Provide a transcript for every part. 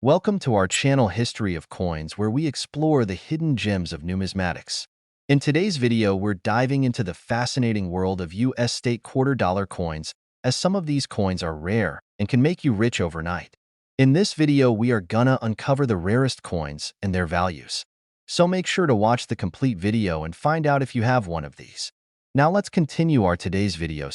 Welcome to our channel History of Coins, where we explore the hidden gems of numismatics. In today's video, we're diving into the fascinating world of US state quarter dollar coins, as some of these coins are rare and can make you rich overnight. In this video, we are gonna uncover the rarest coins and their values. So make sure to watch the complete video and find out if you have one of these. Now let's continue our today's video.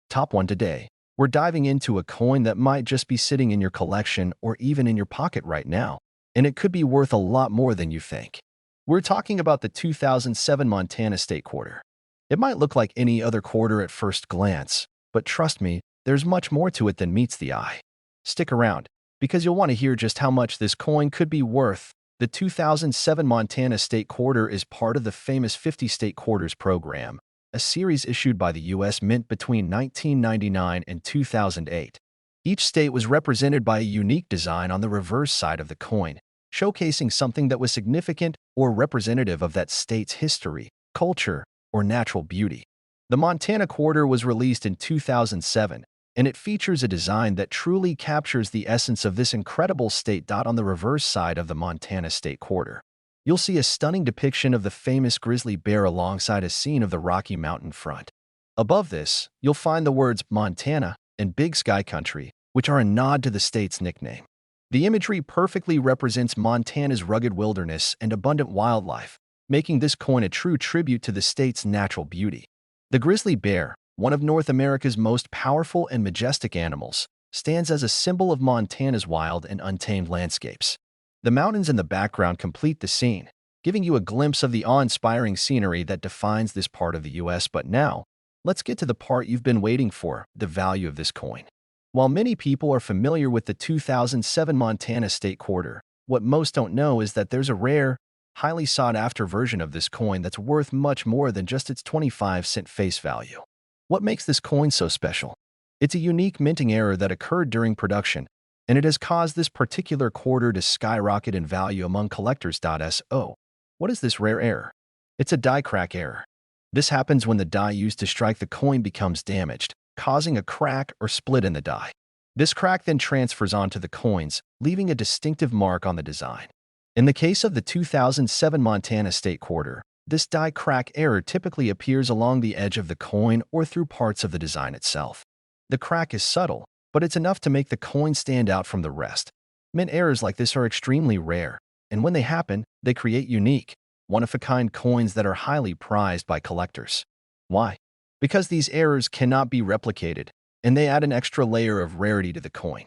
Top 1 today. We're diving into a coin that might just be sitting in your collection or even in your pocket right now, and it could be worth a lot more than you think. We're talking about the 2007 Montana State Quarter. It might look like any other quarter at first glance, but trust me, there's much more to it than meets the eye. Stick around, because you'll want to hear just how much this coin could be worth. The 2007 Montana State Quarter is part of the famous 50 State Quarters program, a series issued by the U.S. Mint between 1999 and 2008. Each state was represented by a unique design on the reverse side of the coin, showcasing something that was significant or representative of that state's history, culture, or natural beauty. The Montana Quarter was released in 2007, and it features a design that truly captures the essence of this incredible state. On the reverse side of the Montana State Quarter, you'll see a stunning depiction of the famous grizzly bear alongside a scene of the Rocky Mountain front. Above this, you'll find the words Montana and Big Sky Country, which are a nod to the state's nickname. The imagery perfectly represents Montana's rugged wilderness and abundant wildlife, making this coin a true tribute to the state's natural beauty. The grizzly bear, one of North America's most powerful and majestic animals, stands as a symbol of Montana's wild and untamed landscapes. The mountains in the background complete the scene, giving you a glimpse of the awe-inspiring scenery that defines this part of the U.S. But now, let's get to the part you've been waiting for, the value of this coin. While many people are familiar with the 2007 Montana State Quarter, what most don't know is that there's a rare, highly sought-after version of this coin that's worth much more than just its 25-cent face value. What makes this coin so special? It's a unique minting error that occurred during production, and it has caused this particular quarter to skyrocket in value among collectors. So, what is this rare error? It's a die crack error. This happens when the die used to strike the coin becomes damaged, causing a crack or split in the die. This crack then transfers onto the coins, leaving a distinctive mark on the design. In the case of the 2007 Montana State Quarter, this die crack error typically appears along the edge of the coin or through parts of the design itself. The crack is subtle, but it's enough to make the coin stand out from the rest. Mint errors like this are extremely rare, and when they happen, they create unique, one-of-a-kind coins that are highly prized by collectors. Why? Because these errors cannot be replicated, and they add an extra layer of rarity to the coin.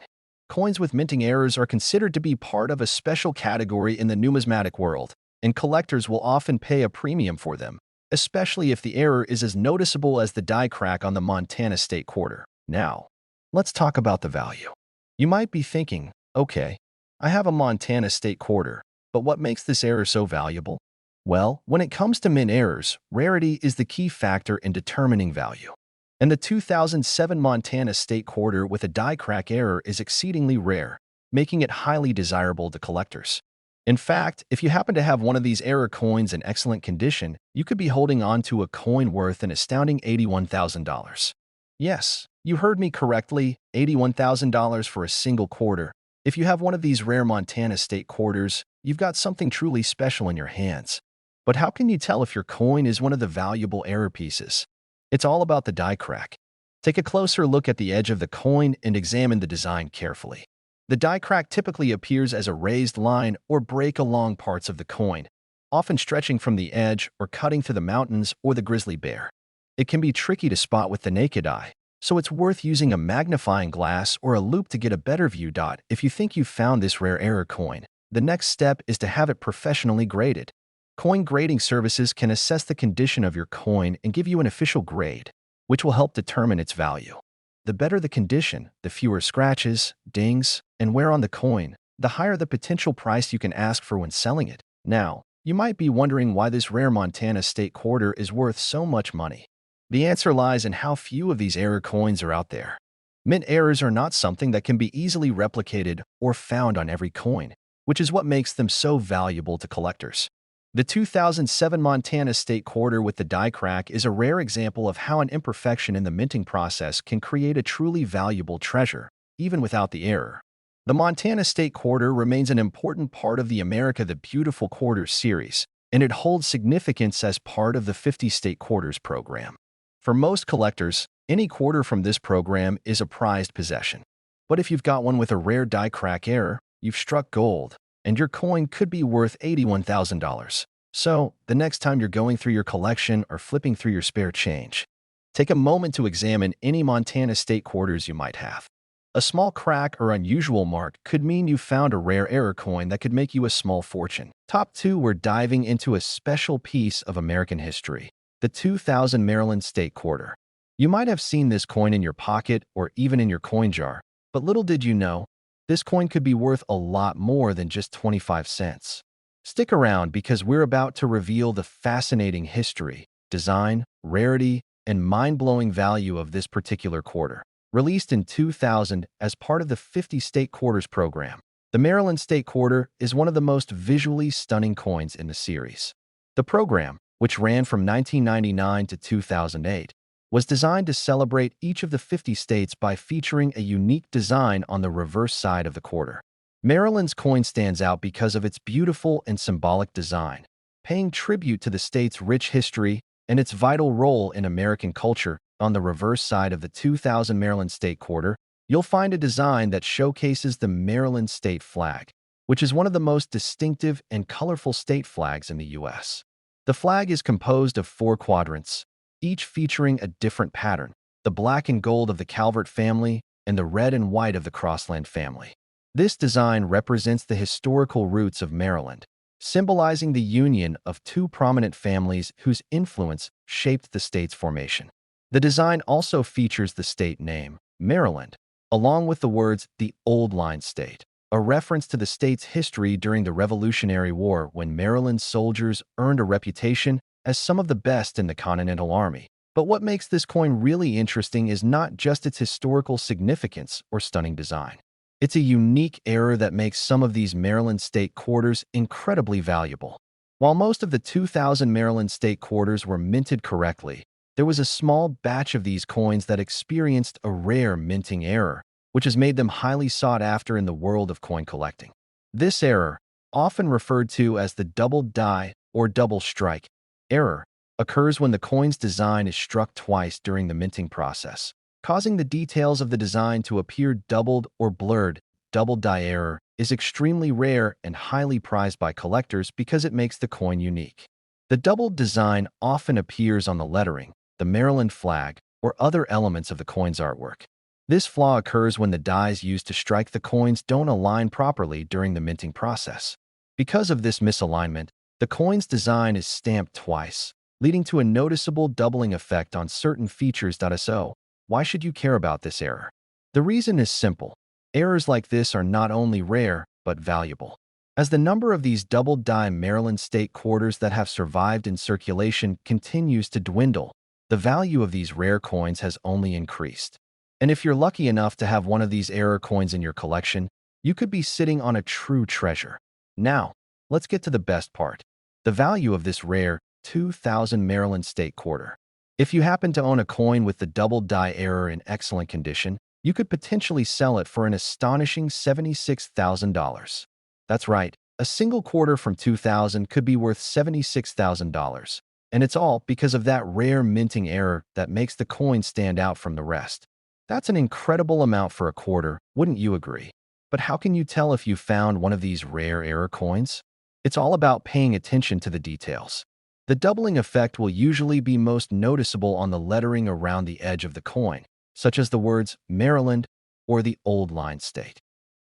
Coins with minting errors are considered to be part of a special category in the numismatic world, and collectors will often pay a premium for them, especially if the error is as noticeable as the die crack on the Montana State Quarter. Now, let's talk about the value. You might be thinking, okay, I have a Montana State Quarter, but what makes this error so valuable? Well, when it comes to mint errors, rarity is the key factor in determining value. And the 2007 Montana State Quarter with a die crack error is exceedingly rare, making it highly desirable to collectors. In fact, if you happen to have one of these error coins in excellent condition, you could be holding on to a coin worth an astounding $81,000. Yes, you heard me correctly, $81,000 for a single quarter. If you have one of these rare Montana State Quarters, you've got something truly special in your hands. But how can you tell if your coin is one of the valuable error pieces? It's all about the die crack. Take a closer look at the edge of the coin and examine the design carefully. The die crack typically appears as a raised line or break along parts of the coin, often stretching from the edge or cutting through the mountains or the grizzly bear. It can be tricky to spot with the naked eye, so it's worth using a magnifying glass or a loupe to get a better view. If you think you've found this rare error coin, the next step is to have it professionally graded. Coin grading services can assess the condition of your coin and give you an official grade, which will help determine its value. The better the condition, the fewer scratches, dings, and wear on the coin, the higher the potential price you can ask for when selling it. Now, you might be wondering why this rare Montana State Quarter is worth so much money. The answer lies in how few of these error coins are out there. Mint errors are not something that can be easily replicated or found on every coin, which is what makes them so valuable to collectors. The 2007 Montana State Quarter with the die crack is a rare example of how an imperfection in the minting process can create a truly valuable treasure, even without the error. The Montana State Quarter remains an important part of the America the Beautiful Quarters series, and it holds significance as part of the 50 State Quarters program. For most collectors, any quarter from this program is a prized possession. But if you've got one with a rare die crack error, you've struck gold, and your coin could be worth $81,000. So, the next time you're going through your collection or flipping through your spare change, take a moment to examine any Montana State Quarters you might have. A small crack or unusual mark could mean you found a rare error coin that could make you a small fortune. Top 2, we're diving into a special piece of American history, the 2000 Maryland State Quarter. You might have seen this coin in your pocket or even in your coin jar, but little did you know, this coin could be worth a lot more than just 25 cents. Stick around because we're about to reveal the fascinating history, design, rarity, and mind-blowing value of this particular quarter. Released in 2000 as part of the 50 State Quarters program, the Maryland State Quarter is one of the most visually stunning coins in the series. The program, which ran from 1999 to 2008, was designed to celebrate each of the 50 states by featuring a unique design on the reverse side of the quarter. Maryland's coin stands out because of its beautiful and symbolic design, paying tribute to the state's rich history and its vital role in American culture. On the reverse side of the 2000 Maryland State Quarter, you'll find a design that showcases the Maryland state flag, which is one of the most distinctive and colorful state flags in the U.S. The flag is composed of 4 quadrants, each featuring a different pattern: the black and gold of the Calvert family and the red and white of the Crossland family. This design represents the historical roots of Maryland, symbolizing the union of 2 prominent families whose influence shaped the state's formation. The design also features the state name, Maryland, along with the words, "the Old Line State," a reference to the state's history during the Revolutionary War when Maryland's soldiers earned a reputation as some of the best in the Continental Army. But what makes this coin really interesting is not just its historical significance or stunning design. It's a unique error that makes some of these Maryland State Quarters incredibly valuable. While most of the 2000 Maryland State Quarters were minted correctly, there was a small batch of these coins that experienced a rare minting error, which has made them highly sought after in the world of coin collecting. This error, often referred to as the double die or double strike error, occurs when the coin's design is struck twice during the minting process, causing the details of the design to appear doubled or blurred. Double die error is extremely rare and highly prized by collectors because it makes the coin unique. The doubled design often appears on the lettering, the Maryland flag, or other elements of the coin's artwork. This flaw occurs when the dies used to strike the coins don't align properly during the minting process. Because of this misalignment, the coin's design is stamped twice, leading to a noticeable doubling effect on certain features. So, why should you care about this error? The reason is simple. Errors like this are not only rare, but valuable. As the number of these double-die Maryland State Quarters that have survived in circulation continues to dwindle, the value of these rare coins has only increased. And if you're lucky enough to have one of these error coins in your collection, you could be sitting on a true treasure. Now, let's get to the best part: the value of this rare 2000 Maryland State Quarter. If you happen to own a coin with the double die error in excellent condition, you could potentially sell it for an astonishing $76,000. That's right, a single quarter from 2000 could be worth $76,000. And it's all because of that rare minting error that makes the coin stand out from the rest. That's an incredible amount for a quarter, wouldn't you agree? But how can you tell if you found one of these rare error coins? It's all about paying attention to the details. The doubling effect will usually be most noticeable on the lettering around the edge of the coin, such as the words Maryland or the Old Line State.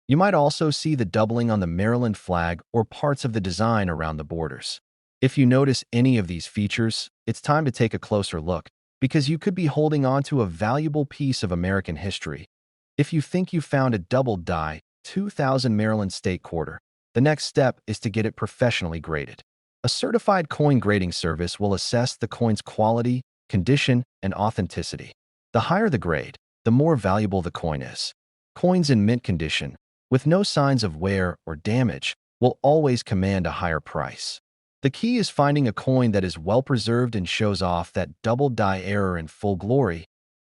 You might also see the doubling on the Maryland flag or parts of the design around the borders. If you notice any of these features, it's time to take a closer look, because you could be holding on to a valuable piece of American history. If you think you found a double die 2000 Maryland State Quarter, the next step is to get it professionally graded. A certified coin grading service will assess the coin's quality, condition, and authenticity. The higher the grade, the more valuable the coin is. Coins in mint condition, with no signs of wear or damage, will always command a higher price. The key is finding a coin that is well preserved and shows off that double die error in full glory.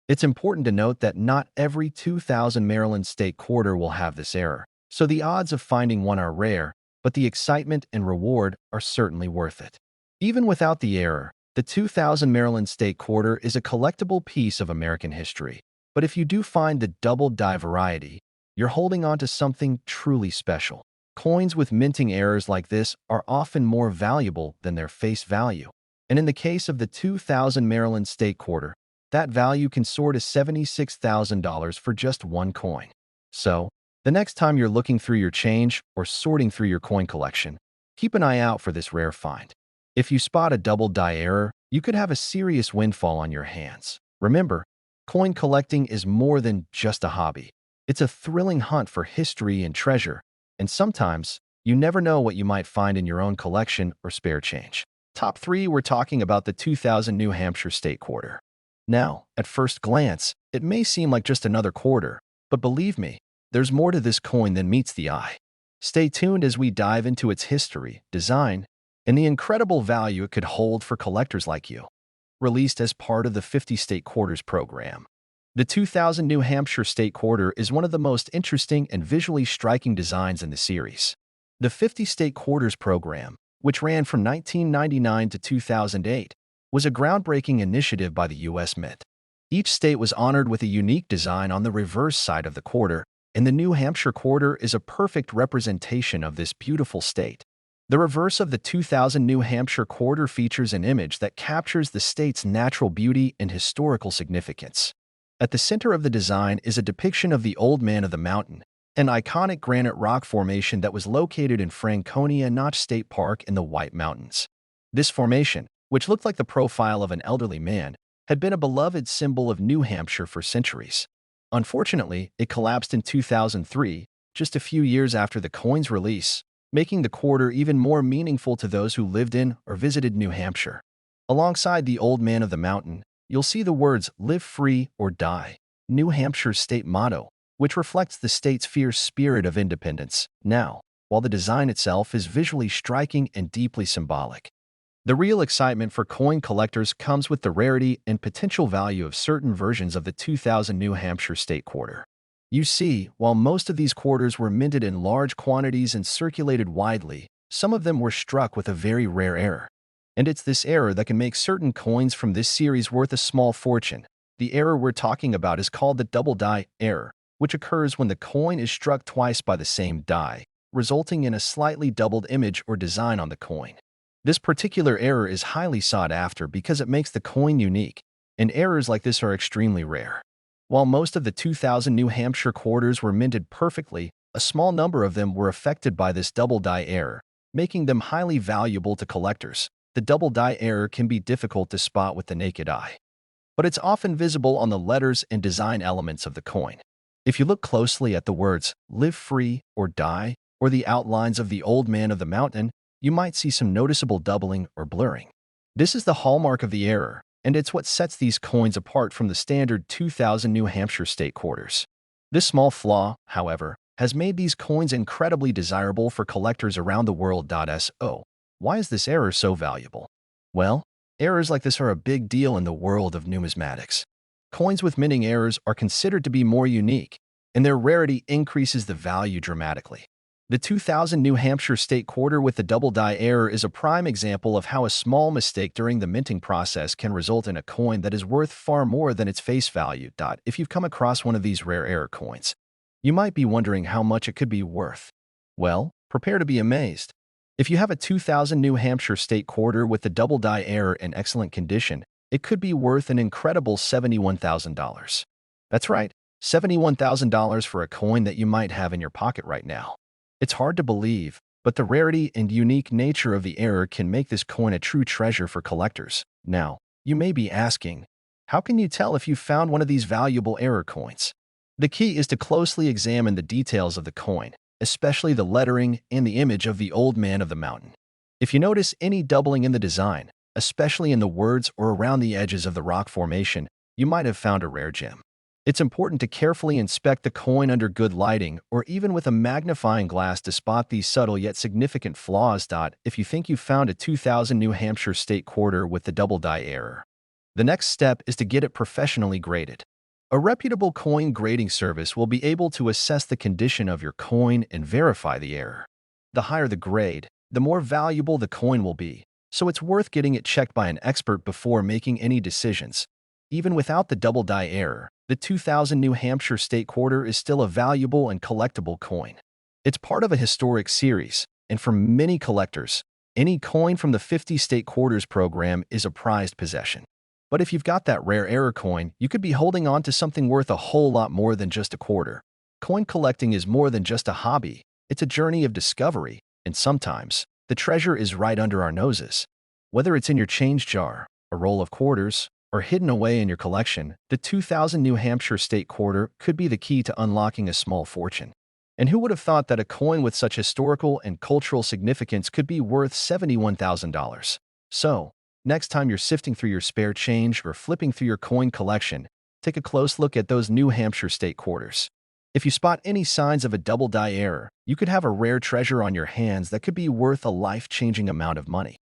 It's important to note that not every 2000 Maryland State Quarter will have this error. So the odds of finding one are rare, but the excitement and reward are certainly worth it. Even without the error, the 2000 Maryland State Quarter is a collectible piece of American history. But if you do find the double die variety, you're holding on to something truly special. Coins with minting errors like this are often more valuable than their face value. And in the case of the 2000 Maryland State Quarter, that value can soar to $76,000 for just one coin. So, the next time you're looking through your change or sorting through your coin collection, keep an eye out for this rare find. If you spot a double die error, you could have a serious windfall on your hands. Remember, coin collecting is more than just a hobby. It's a thrilling hunt for history and treasure, and sometimes you never know what you might find in your own collection or spare change. Top 3, we're talking about the 2000 New Hampshire State Quarter. Now, at first glance, it may seem like just another quarter, but believe me, there's more to this coin than meets the eye. Stay tuned as we dive into its history, design, and the incredible value it could hold for collectors like you. Released as part of the 50 State Quarters program, the 2000 New Hampshire State Quarter is one of the most interesting and visually striking designs in the series. The 50 State Quarters program, which ran from 1999 to 2008, was a groundbreaking initiative by the U.S. Mint. Each state was honored with a unique design on the reverse side of the quarter, and the New Hampshire Quarter is a perfect representation of this beautiful state. The reverse of the 2000 New Hampshire Quarter features an image that captures the state's natural beauty and historical significance. At the center of the design is a depiction of the Old Man of the Mountain, an iconic granite rock formation that was located in Franconia Notch State Park in the White Mountains. This formation, which looked like the profile of an elderly man, had been a beloved symbol of New Hampshire for centuries. Unfortunately, it collapsed in 2003, just a few years after the coin's release, making the quarter even more meaningful to those who lived in or visited New Hampshire. Alongside the Old Man of the Mountain, you'll see the words "Live Free or Die," New Hampshire's state motto, which reflects the state's fierce spirit of independence. Now, while the design itself is visually striking and deeply symbolic, the real excitement for coin collectors comes with the rarity and potential value of certain versions of the 2000 New Hampshire State Quarter. You see, while most of these quarters were minted in large quantities and circulated widely, some of them were struck with a very rare error. And it's this error that can make certain coins from this series worth a small fortune. The error we're talking about is called the double die error, which occurs when the coin is struck twice by the same die, resulting in a slightly doubled image or design on the coin. This particular error is highly sought after because it makes the coin unique, and errors like this are extremely rare. While most of the 2000 New Hampshire quarters were minted perfectly, a small number of them were affected by this double die error, making them highly valuable to collectors. The double die error can be difficult to spot with the naked eye, but it's often visible on the letters and design elements of the coin. If you look closely at the words "Live Free or Die" or the outlines of the Old Man of the Mountain, you might see some noticeable doubling or blurring. This is the hallmark of the error, and it's what sets these coins apart from the standard 2000 New Hampshire State Quarters. This small flaw, however, has made these coins incredibly desirable for collectors around the world. So, why is this error so valuable? Well, errors like this are a big deal in the world of numismatics. Coins with minting errors are considered to be more unique, and their rarity increases the value dramatically. The 2000 New Hampshire State Quarter with the double die error is a prime example of how a small mistake during the minting process can result in a coin that is worth far more than its face value. If you've come across one of these rare error coins, you might be wondering how much it could be worth. Well, prepare to be amazed. If you have a 2000 New Hampshire State Quarter with the double die error in excellent condition, it could be worth an incredible $71,000. That's right, $71,000 for a coin that you might have in your pocket right now. It's hard to believe, but the rarity and unique nature of the error can make this coin a true treasure for collectors. Now, you may be asking, how can you tell if you found one of these valuable error coins? The key is to closely examine the details of the coin, especially the lettering and the image of the Old Man of the Mountain. If you notice any doubling in the design, especially in the words or around the edges of the rock formation, you might have found a rare gem. It's important to carefully inspect the coin under good lighting or even with a magnifying glass to spot these subtle yet significant flaws. If you think you've found a 2000 New Hampshire State Quarter with the double die error, the next step is to get it professionally graded. A reputable coin grading service will be able to assess the condition of your coin and verify the error. The higher the grade, the more valuable the coin will be, so it's worth getting it checked by an expert before making any decisions. Even without the double die error, the 2000 New Hampshire State Quarter is still a valuable and collectible coin. It's part of a historic series, and for many collectors, any coin from the 50 State Quarters program is a prized possession. But if you've got that rare error coin, you could be holding on to something worth a whole lot more than just a quarter. Coin collecting is more than just a hobby. It's a journey of discovery, and sometimes, the treasure is right under our noses. Whether it's in your change jar, a roll of quarters, or hidden away in your collection, the 2000 New Hampshire State Quarter could be the key to unlocking a small fortune. And who would have thought that a coin with such historical and cultural significance could be worth $71,000? So, next time you're sifting through your spare change or flipping through your coin collection, take a close look at those New Hampshire State Quarters. If you spot any signs of a double die error, you could have a rare treasure on your hands that could be worth a life-changing amount of money.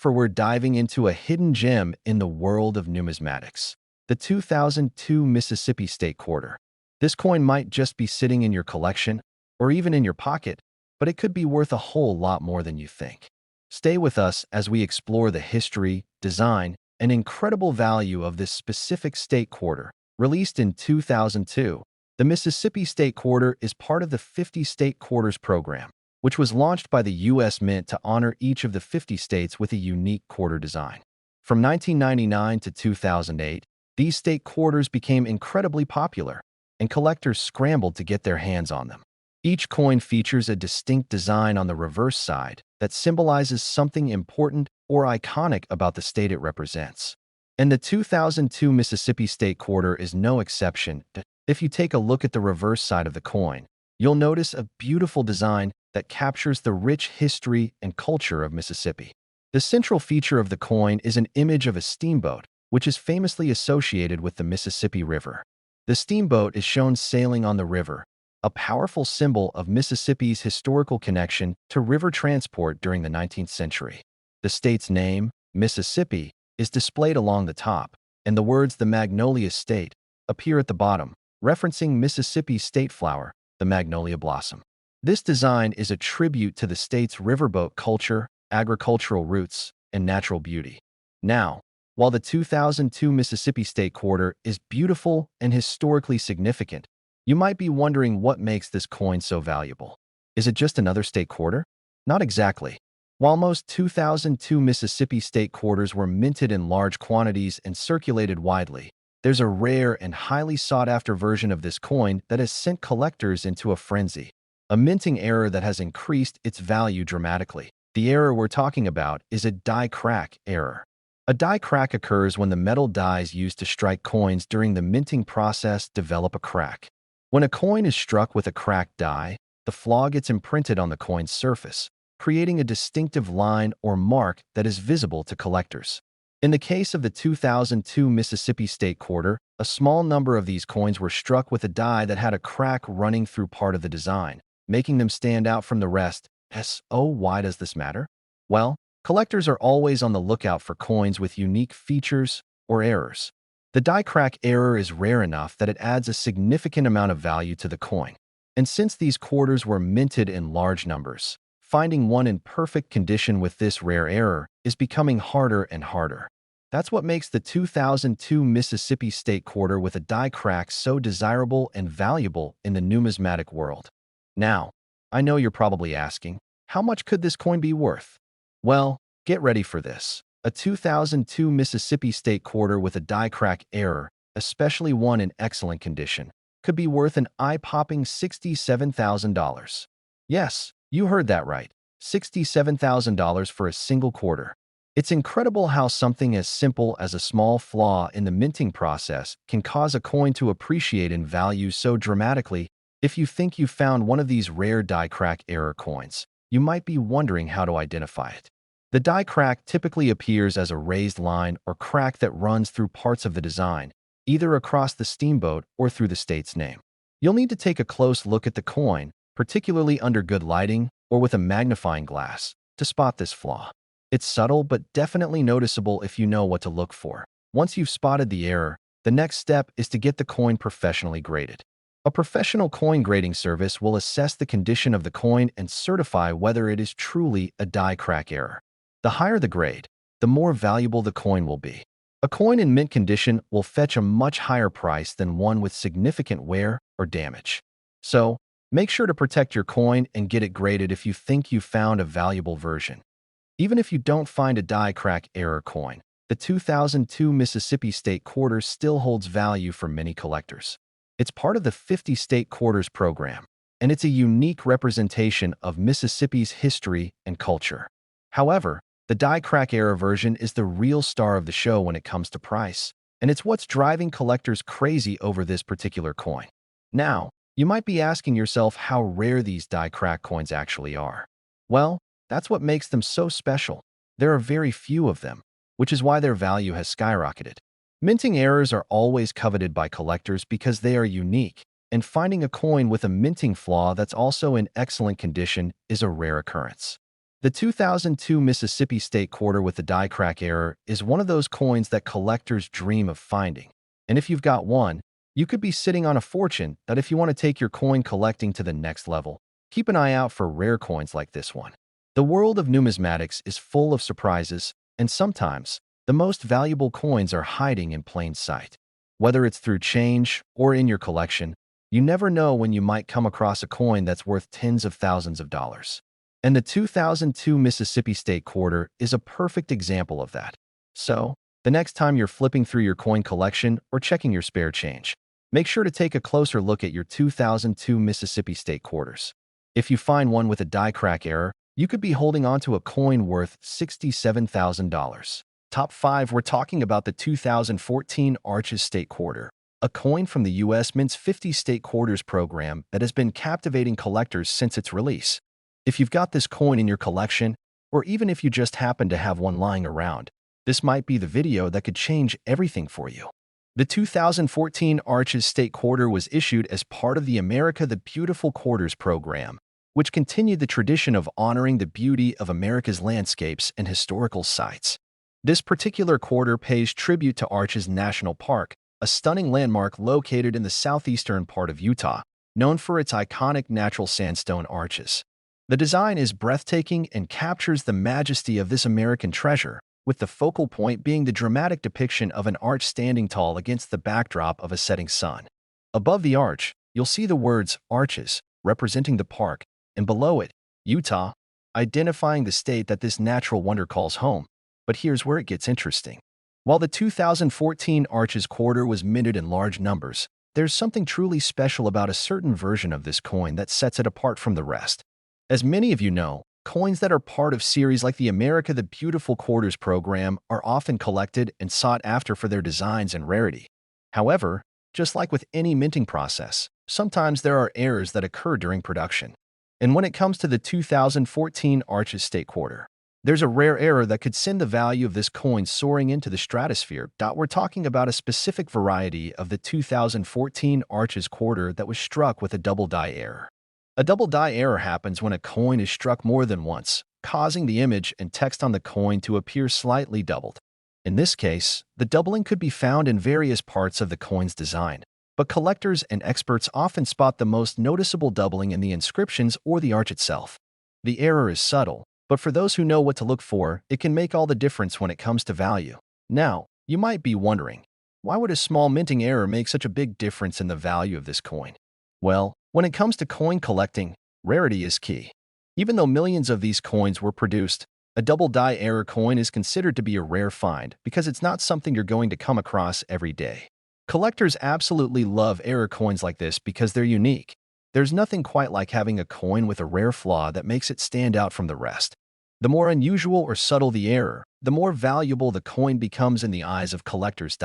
We're diving into a hidden gem in the world of numismatics. The 2002 Mississippi State Quarter. This coin might just be sitting in your collection, or even in your pocket, but it could be worth a whole lot more than you think. Stay with us as we explore the history, design, and incredible value of this specific state quarter. Released in 2002, the Mississippi State Quarter is part of the 50 State Quarters program, which was launched by the U.S. Mint to honor each of the 50 states with a unique quarter design. From 1999 to 2008, these state quarters became incredibly popular, and collectors scrambled to get their hands on them. Each coin features a distinct design on the reverse side that symbolizes something important or iconic about the state it represents. And the 2002 Mississippi State Quarter is no exception. If you take a look at the reverse side of the coin, you'll notice a beautiful design that captures the rich history and culture of Mississippi. The central feature of the coin is an image of a steamboat, which is famously associated with the Mississippi River. The steamboat is shown sailing on the river, a powerful symbol of Mississippi's historical connection to river transport during the 19th century. The state's name, Mississippi, is displayed along the top, and the words "the Magnolia State" appear at the bottom, referencing Mississippi's state flower, the magnolia blossom. This design is a tribute to the state's riverboat culture, agricultural roots, and natural beauty. Now, while the 2002 Mississippi State Quarter is beautiful and historically significant, you might be wondering what makes this coin so valuable. Is it just another state quarter? Not exactly. While most 2002 Mississippi State Quarters were minted in large quantities and circulated widely, there's a rare and highly sought-after version of this coin that has sent collectors into a frenzy. A minting error that has increased its value dramatically. The error we're talking about is a die crack error. A die crack occurs when the metal dies used to strike coins during the minting process develop a crack. When a coin is struck with a cracked die, the flaw gets imprinted on the coin's surface, creating a distinctive line or mark that is visible to collectors. In the case of the 2002 Mississippi State Quarter, a small number of these coins were struck with a die that had a crack running through part of the design, making them stand out from the rest. Why does this matter? Well, collectors are always on the lookout for coins with unique features or errors. The die crack error is rare enough that it adds a significant amount of value to the coin. And since these quarters were minted in large numbers, finding one in perfect condition with this rare error is becoming harder and harder. That's what makes the 2002 Mississippi State Quarter with a die crack so desirable and valuable in the numismatic world. Now, I know you're probably asking, how much could this coin be worth? Well, get ready for this. A 2002 Mississippi State Quarter with a die crack error, especially one in excellent condition, could be worth an eye-popping $67,000. Yes, you heard that right. $67,000 for a single quarter. It's incredible how something as simple as a small flaw in the minting process can cause a coin to appreciate in value so dramatically. If you think you found one of these rare die crack error coins, you might be wondering how to identify it. The die crack typically appears as a raised line or crack that runs through parts of the design, either across the steamboat or through the state's name. You'll need to take a close look at the coin, particularly under good lighting or with a magnifying glass, to spot this flaw. It's subtle but definitely noticeable if you know what to look for. Once you've spotted the error, the next step is to get the coin professionally graded. A professional coin grading service will assess the condition of the coin and certify whether it is truly a die crack error. The higher the grade, the more valuable the coin will be. A coin in mint condition will fetch a much higher price than one with significant wear or damage. So, make sure to protect your coin and get it graded if you think you found a valuable version. Even if you don't find a die crack error coin, the 2002 Mississippi State Quarter still holds value for many collectors. It's part of the 50 State Quarters program, and it's a unique representation of Mississippi's history and culture. However, the die crack error version is the real star of the show when it comes to price, and it's what's driving collectors crazy over this particular coin. Now, you might be asking yourself how rare these die crack coins actually are. Well, that's what makes them so special. There are very few of them, which is why their value has skyrocketed. Minting errors are always coveted by collectors because they are unique, and finding a coin with a minting flaw that's also in excellent condition is a rare occurrence. The 2002 Mississippi State Quarter with the die crack error is one of those coins that collectors dream of finding. And if you've got one, you could be sitting on a fortune that if you want to take your coin collecting to the next level, keep an eye out for rare coins like this one. The world of numismatics is full of surprises, and sometimes, the most valuable coins are hiding in plain sight. Whether it's through change or in your collection, you never know when you might come across a coin that's worth tens of thousands of dollars. And the 2002 Mississippi State Quarter is a perfect example of that. So, the next time you're flipping through your coin collection or checking your spare change, make sure to take a closer look at your 2002 Mississippi State Quarters. If you find one with a die crack error, you could be holding onto a coin worth $67,000. Top 5, we're talking about the 2014 Arches State Quarter, a coin from the U.S. Mint's 50 State Quarters program that has been captivating collectors since its release. If you've got this coin in your collection, or even if you just happen to have one lying around, this might be the video that could change everything for you. The 2014 Arches State Quarter was issued as part of the America the Beautiful Quarters program, which continued the tradition of honoring the beauty of America's landscapes and historical sites. This particular quarter pays tribute to Arches National Park, a stunning landmark located in the southeastern part of Utah, known for its iconic natural sandstone arches. The design is breathtaking and captures the majesty of this American treasure, with the focal point being the dramatic depiction of an arch standing tall against the backdrop of a setting sun. Above the arch, you'll see the words Arches, representing the park, and below it, Utah, identifying the state that this natural wonder calls home. But here's where it gets interesting. While the 2014 Arches Quarter was minted in large numbers, there's something truly special about a certain version of this coin that sets it apart from the rest. As many of you know, coins that are part of series like the America the Beautiful Quarters program are often collected and sought after for their designs and rarity. However, just like with any minting process, sometimes there are errors that occur during production. And when it comes to the 2014 Arches State Quarter, there's a rare error that could send the value of this coin soaring into the stratosphere. We're talking about a specific variety of the 2014 Arches Quarter that was struck with a double die error. A double die error happens when a coin is struck more than once, causing the image and text on the coin to appear slightly doubled. In this case, the doubling could be found in various parts of the coin's design, but collectors and experts often spot the most noticeable doubling in the inscriptions or the arch itself. The error is subtle, but for those who know what to look for, it can make all the difference when it comes to value. Now, you might be wondering, why would a small minting error make such a big difference in the value of this coin? Well, when it comes to coin collecting, rarity is key. Even though millions of these coins were produced, a double die error coin is considered to be a rare find because it's not something you're going to come across every day. Collectors absolutely love error coins like this because they're unique. There's nothing quite like having a coin with a rare flaw that makes it stand out from the rest. The more unusual or subtle the error, the more valuable the coin becomes in the eyes of collectors.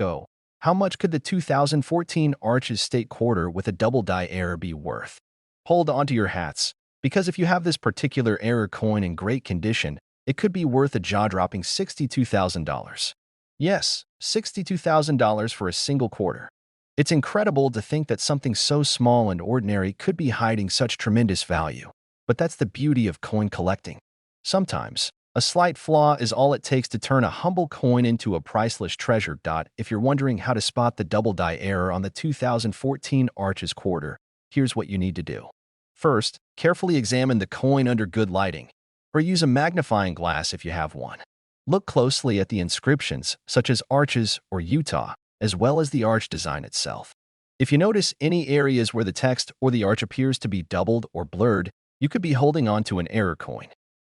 So, how much could the 2014 Arches State Quarter with a double die error be worth? Hold onto your hats, because if you have this particular error coin in great condition, it could be worth a jaw-dropping $62,000. Yes, $62,000 for a single quarter. It's incredible to think that something so small and ordinary could be hiding such tremendous value. But that's the beauty of coin collecting. Sometimes, A slight flaw is all it takes to turn a humble coin into a priceless treasure. If you're wondering how to spot the double die error on the 2014 Arches quarter, here's what you need to do. First, carefully examine the coin under good lighting, or use a magnifying glass if you have one. Look closely at the inscriptions, such as Arches or Utah, as well as the arch design itself. If you notice any areas where the text or the arch appears to be doubled or blurred, you could be holding on to an error coin.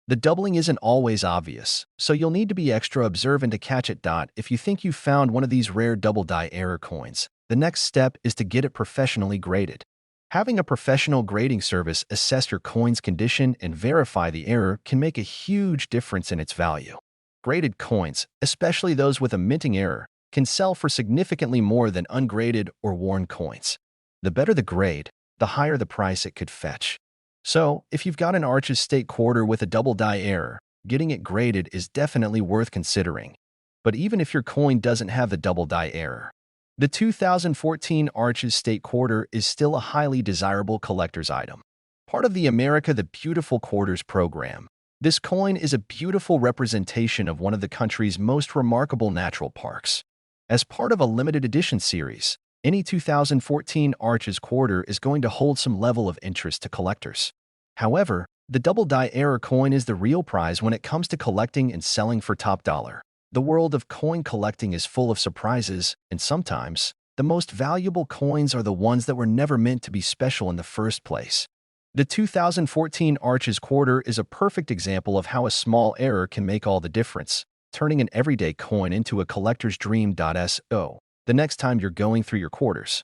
The doubling isn't always obvious, so you'll need to be extra observant to catch it. If you think you've found one of these rare double die error coins, the next step is to get it professionally graded. Having a professional grading service assess your coin's condition and verify the error can make a huge difference in its value. Graded coins, especially those with a minting error, can sell for significantly more than ungraded or worn coins. The better the grade, the higher the price it could fetch. So, if you've got an Arches State quarter with a double die error, getting it graded is definitely worth considering. But even if your coin doesn't have the double die error, the 2014 Arches State quarter is still a highly desirable collector's item. Part of the America the Beautiful Quarters program, this coin is a beautiful representation of one of the country's most remarkable natural parks. As part of a limited edition series, any 2014 Arches quarter is going to hold some level of interest to collectors. However, the double die error coin is the real prize when it comes to collecting and selling for top dollar. The world of coin collecting is full of surprises, and sometimes, the most valuable coins are the ones that were never meant to be special in the first place. The 2014 Arches quarter is a perfect example of how a small error can make all the difference, turning an everyday coin into a collector's dream. So, the next time you're going through your quarters,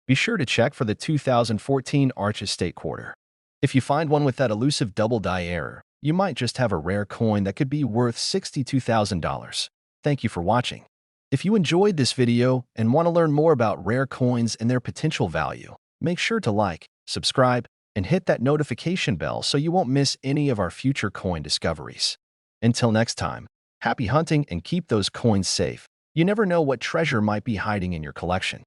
be sure to check for the 2014 Arches State quarter. If you find one with that elusive double die error, you might just have a rare coin that could be worth $62,000. Thank you for watching. If you enjoyed this video and want to learn more about rare coins and their potential value, make sure to like, subscribe, and hit that notification bell so you won't miss any of our future coin discoveries. Until next time, happy hunting and keep those coins safe. You never know what treasure might be hiding in your collection.